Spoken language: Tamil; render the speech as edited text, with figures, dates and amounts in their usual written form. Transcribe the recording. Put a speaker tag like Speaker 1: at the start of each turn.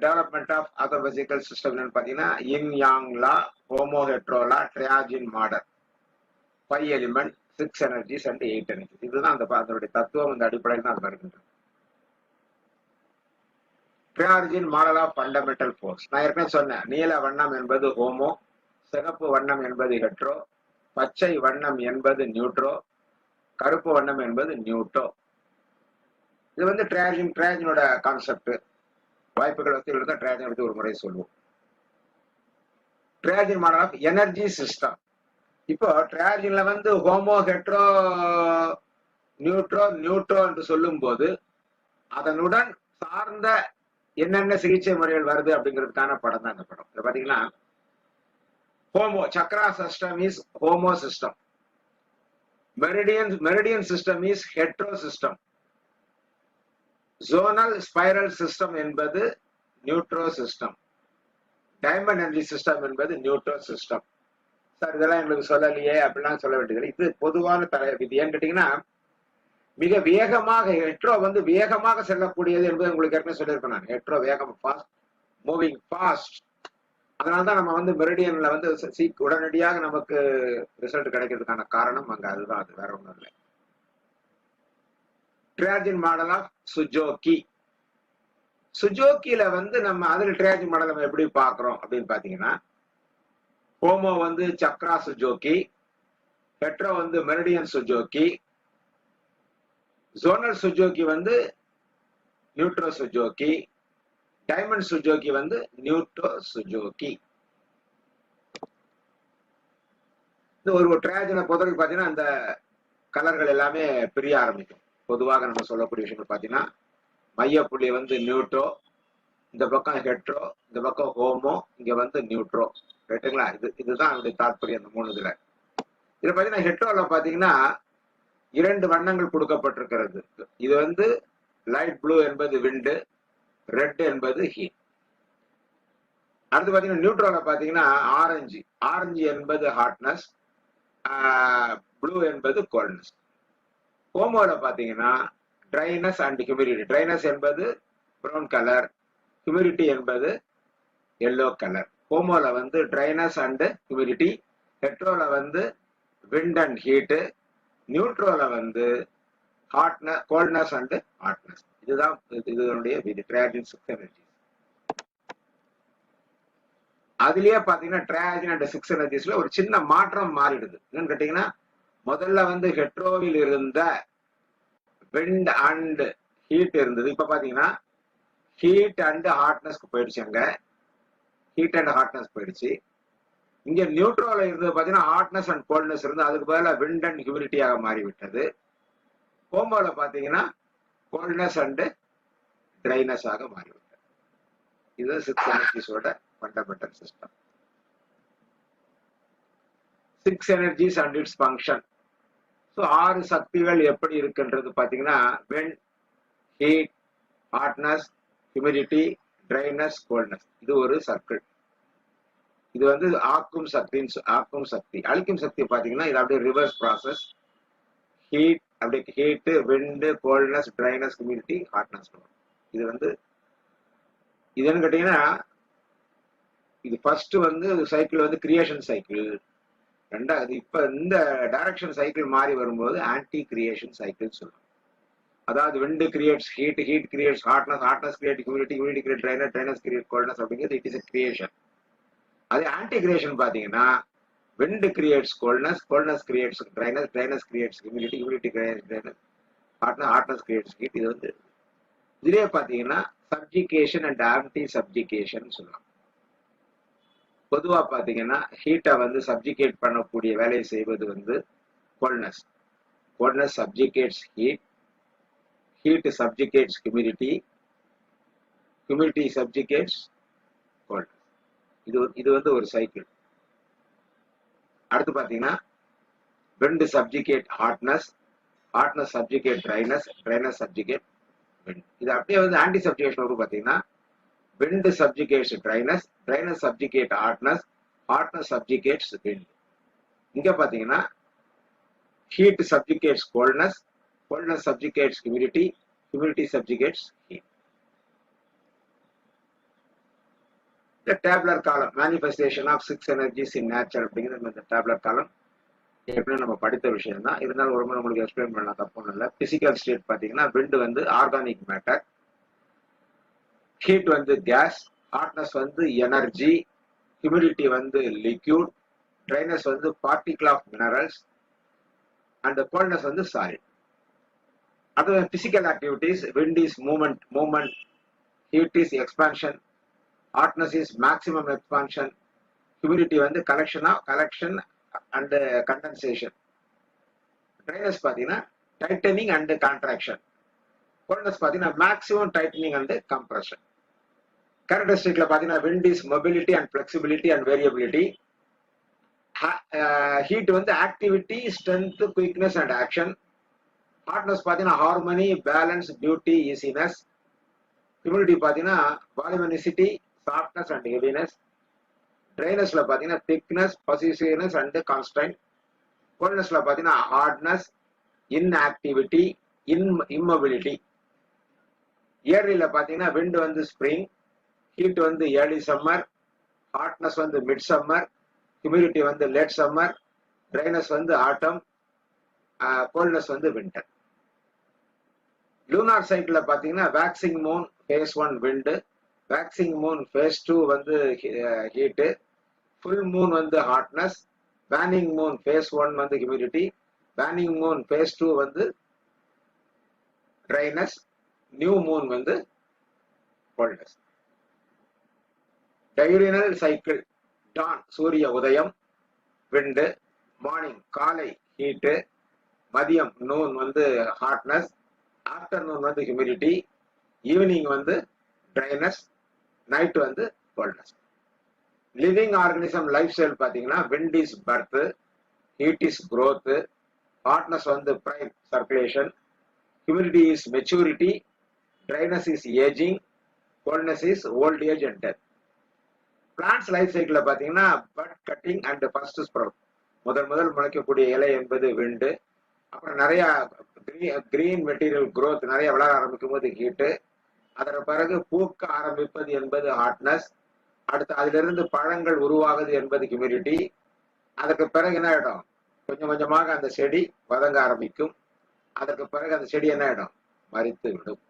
Speaker 1: Development of other physical system பார்த்தீங்கன்னா yin yang law, homo hetero law, ட்ரையாஜின் model, 5 element, 6 energies and 8 energies. இதுதான் அதனுடைய தத்துவம். இந்த அடிப்படையில் தான் அது வருகின்றது. ட்ரையாஜின் மாடல் ஆஃப் ஃபண்டமெண்டல் ஃபோர்ஸ். நான் ஏற்கனவே சொன்னேன், நீல வண்ணம் என்பது ஹோமோ, சிகப்பு வண்ணம் என்பது ஹெட்ரோ, பச்சை வண்ணம் என்பது நியூட்ரோ, கருப்பு வண்ணம் என்பது நியூட்டோ. இது வந்து ட்ரையாஜினோட கான்செப்ட். வாய்ப்புகள் வசதிகள் தான் ட்ரையாஜின் பற்றி ஒரு முறை சொல்லுவோம். ட்ரையாஜின் மாடல் ஆஃப் எனர்ஜி சிஸ்டம். இப்போ ட்ரையாஜின்ல வந்து ஹோமோ, ஹெட்ரோ, நியூட்ரோ என்று சொல்லும் போது அதனுடன் சார்ந்த என்னென்ன சிகிச்சை முறைகள் வருது அப்படிங்கிறதுக்கான படம் தான் இந்த படம். இதை பாத்தீங்கன்னா homo Chakra system is homo system, meridian system is hetero system, zonal spiral system என்பது நியூட்ரோ சிஸ்டம், டைமண்ட் எனர்ஜி சிஸ்டம் என்பது நியூட்ரோ சிஸ்டம். சார் இதெல்லாம் எங்களுக்கு சொல்லலையே அப்படிலாம் சொல்ல வேண்டியது. இது பொதுவான விதி. ஏன்னு கேட்டீங்கன்னா மிக வேகமாக ஹெட்ரோ வந்து வேகமாக செல்லக்கூடியது என்பது உங்களுக்கு ஏற்கனவே சொல்லியிருக்கேன் நான். ஹெட்ரோ வேகம், ஃபாஸ்ட் மூவிங் ஃபாஸ்ட். அதனால்தான் நம்ம வந்து மெரிடியன்ல வந்து உடனடியாக நமக்கு ரிசல்ட் கிடைக்கிறதுக்கான காரணம் அங்க அதுதான். அது வேற ஒன்றும் இல்லை. ட்ரையாஜின் மாடல் ஆஃப் சுஜோகி. சுஜோக்கில வந்து நம்ம அதில் ட்ரையாஜின் மாடல் நம்ம எப்படி பாக்குறோம் அப்படின்னு பாத்தீங்கன்னா, ஹோமோ வந்து சக்ரா சுஜோகி, ஹெட்ரோ வந்து மெரிடியன் சுஜோகி, ஜோனல் சுஜோகி வந்து நியூட்ரோ சுஜோகி, டைமண்ட் சுஜோகி வந்து நியூட்ரோ சுஜோகி. இந்த ஒரு ட்ரையாஜினை பொறுத்தவரைக்கும் பார்த்தீங்கன்னா அந்த கலர்கள் எல்லாமே பிரிய ஆரம்பிக்கும். பொதுவாக நம்ம சொல்லக்கூடிய விஷயங்கள் பார்த்தீங்கன்னா மையப்புள்ளி வந்து நியூட்ரோ, இந்த பக்கம் ஹெட்ரோ, இந்த பக்கம் ஹோமோ, இங்க வந்து நியூட்ரோ. ரைட்டுங்களா? இதுதான் அவருடைய தாற்பயம் அந்த 3 இதுல. இதுல பாத்தீங்கன்னா ஹெட்ரோல பாத்தீங்கன்னா 2 வண்ணங்கள் கொடுக்கப்பட்டிருக்கிறது. இது வந்து லைட் ப்ளூ என்பது விண்டு, ரெட் என்பது ஹீட். அடுத்து பாத்தீங்கன்னா நியூட்ரோல பாத்தீங்கன்னா ஆரஞ்சு என்பது ஹாட்னஸ், ப்ளூ என்பது கோல்ட்னஸ். ஹோமோல பாத்தீங்கன்னா ட்ரைனஸ் அண்ட் ஹியூமிடிட்டி. ட்ரைனஸ் என்பது ப்ரௌன் கலர், ஹியூமிடிட்டி என்பது எல்லோ கலர். ஹோமோல வந்து ட்ரைனஸ் அண்ட் ஹியூமிடிட்டி, ஹெட்ரோல வந்து விண்ட் அண்ட் ஹீட், நியூட்ரோல வந்து ஹாட்னஸ், கோல்ட்னஸ் அண்ட் ஹாட்னஸ். இதுதான் இதனுடைய விதி. ட்ரையாஜின் 6 எனர்ஜி. அதுலயே பாத்தீங்கன்னா ட்ரையாஜின் அண்ட் 6 எனர்ஜிஸ்ல ஒரு சின்ன மாற்றம் மாறிடுது. என்னன்னு கேட்டீங்கன்னா, முதல்ல வந்து ஹெட்ரோவில் இருந்த விண்ட் அண்ட் ஹீட் இருந்தது. இப்ப பாத்தீங்கன்னா ஹீட் அண்ட் ஹாட்னஸ்க்கு போயிடுச்சு. அங்க ஹீட் அண்ட் ஹாட்னஸ் போயிடுச்சு. இங்க நியூட்ரோல இருந்தது பாத்தீங்கன்னா ஹாட்னஸ் அண்ட் கோல்ட்னஸ் இருந்து அதுக்கு பதிலாக விண்ட் அண்ட் ஹியூமிடிட்டியாக மாறிவிட்டது. ஹோமோல பாத்தீங்கன்னா கோல்ட்னஸ் அண்ட் ட்ரைனஸ் ஆக மாறிவிட்டது. இது 6 எனர்ஜிஸோட fundamental system. 6 energies and its function. So 6 சக்திகள் எப்படி இருக்குன்றது பாத்தீங்கன்னா wind, heat, hotness, humidity, dryness, coldness. இது ஒரு சர்க்கிள். இது வந்து ஆக்கும் சக்தி. அழிக்கும் சக்தி பாத்தீங்கன்னா இது அப்படியே ரிவர்ஸ் ப்ராசஸ். ஹீட் அப்படியே heat, wind, coldness, dryness, humidity, hotness. இது வந்து இதுன்னு கேட்டீங்கன்னா இது ஃபர்ஸ்ட் வந்து சைக்கிள் வந்து கிரியேஷன் சைக்கிள். ரெண்டாவது இப்ப இந்த டைரக்ஷன் சைக்கிள் மாறி வரும்போது ஆன்டி கிரியேஷன் சைக்கிள் சொல்லுவோம். அதாவது wind creates heat, heat creates hotness, hotness create humidity, humidity create dryness, dryness create coldness. அப்படிங்கிறது இட் இஸ் எ கிரியேஷன். அதே ஆன்டி கிரியேஷன் பாத்தீங்கன்னா wind creates coldness, coldness creates dryness, dryness creates humidity, humidity creates dryness, hotness creates heat. இது வந்து இதுலயே பாத்தீங்கன்னா சப்ஜிகேஷன் அண்ட் ஆன்டி சப்ஜிகேஷன் சொல்லலாம். பொதுவா பாத்தீங்கன்னா ஹீட்டை வந்து சப்ஜிகேட் பண்ணக்கூடிய வேலையை செய்வது வந்து coldness. Coldness subjugates heat, heat subjugates humidity, humidity subjugates coldness. இது வந்து ஒரு சைக்கிள். அடுத்து பாத்தீங்கன்னா wind subjugate hotness, hotness subjugate dryness, dryness subjugate wind. இது அப்படியே வந்து ஆன்டி சப்ஜுகேஷன் வரும். பாத்தீங்கன்னா wind subjugates dryness, dryness subjugate hotness, hotness subjugates wind. இங்க பாத்தீங்கன்னா heat subjugates coldness, coldness subjugates humidity, humidity subjugates heat. இந்த டேப்லர் காலம் manifestation of 6 energies in nature அப்படிங்கிறது இந்த டேப்லர் காலம் ஏற்கனவே நம்ம படித்த விஷயம் தான். இருந்தாலும் ஒரு முறை உங்களுக்கு எக்ஸ்பிளைன் பண்ணலாம், தப்பு ஒன்றும் இல்லை. பிசிக்கல் ஸ்டேட் பார்த்தீங்கன்னா விண்ட் வந்து ஆர்கானிக் மேட்டர், ஹீட் வந்து கேஸ், ஹாட்னஸ் வந்து எனர்ஜி, ஹியூமிடிட்டி வந்து லிக்யூட், ட்ரைனஸ் வந்து particle of minerals and coldness வந்து சாலிட். அது physical activities, wind is movement, heat is expansion, hotness is maximum expansion, humidity வந்து கலெக்ஷன் அண்ட் கண்டென்சேஷன், ட்ரைனஸ் பார்த்தீங்கன்னா டைட்டனிங் அண்ட் கான்ட்ராக்ஷன், கோல்ட்னஸ் பார்த்தீங்கன்னா மேக்ஸிமம் டைட்டனிங் அண்ட் கம்ப்ரஷன். கேரக்டரிஸ்டிக்ல பார்த்தீங்கன்னா wind is mobility and flexibility and variability, heat வந்து activity, strength, quickness and action, hotness பார்த்தீங்கன்னா harmony, balance, beauty, easiness, humidity பார்த்தீங்கன்னா வால்யூமினிசிட்டி, சாஃப்ட்னஸ் அண்ட் ஹெவினஸ், ட்ரைனஸ்ல பார்த்தீங்கன்னா திக்னஸ், பர்சிஸ்டன்ஸ் அண்ட் கான்ஸ்டன்ட், கோல்ட்னஸ்ல பார்த்தீங்கன்னா ஹார்ட்னஸ், இன்ஆக்டிவிட்டி, இம்மொபிலிட்டி. இயர்லியில பார்த்தீங்கன்னா விண்ட் வந்து ஸ்ப்ரிங், ஹீட் வந்து ஏர்லி சம்மர், ஹாட்னஸ் வந்து மிட் சம்மர், ஹியூமிடிட்டி வந்து லேட் சம்மர், ட்ரைனஸ் வந்து ஆட்டம், கோல்ட்னஸ் வந்து வின்டர். லூனார் சைக்கிள் பார்த்தீங்கன்னா waxing moon phase 1 wind, waxing moon phase 2 வந்து ஹீட்டு, ஃபுல் மூன் வந்து ஹாட்னஸ், வேனிங் மூன் ஃபேஸ் 1 வந்து ஹியூமிடிட்டி, வேனிங் மூன் ஃபேஸ் 2 வந்து ட்ரைனஸ், நியூ மூன் வந்து கோல்ட்னஸ். டையூரினல் சைக்கிள் டான் சூரிய உதயம் விண்டு, மார்னிங் காலை ஹீட்டு, மதியம் நூன் வந்து ஹாட்னஸ், ஆஃப்டர்நூன் வந்து ஹியூமிடிட்டி, ஈவினிங் வந்து ட்ரைனஸ், நைட் வந்து coldness. Living organism lifestyle பார்த்தீங்கன்னா wind is birth, heat is growth, hotness வந்து prime circulation, humidity is maturity, dryness is ageing, coldness is old age and death. Plants life cycle பார்த்தீங்கன்னா bud cutting and first sprout, முதல் முளைக்கக்கூடிய இலை என்பது விண்டு, அப்புறம் நிறைய கிரீன் மெட்டீரியல் growth நிறைய வளர ஆரம்பிக்கும் போது ஹீட்டு, அதற்கு பிறகு பூக்க ஆரம்பிப்பது என்பது ஹாட்னஸ், அடுத்து அதிலிருந்து பழங்கள் உருவாகுது என்பது ஹியூமிடிட்டி, அதற்கு பிறகு என்ன ஆயிடும், கொஞ்சம் கொஞ்சமாக அந்த செடி வதங்க ஆரம்பிக்கும், அதற்கு பிறகு அந்த செடி என்ன ஆயிடும், மரித்து விடும்.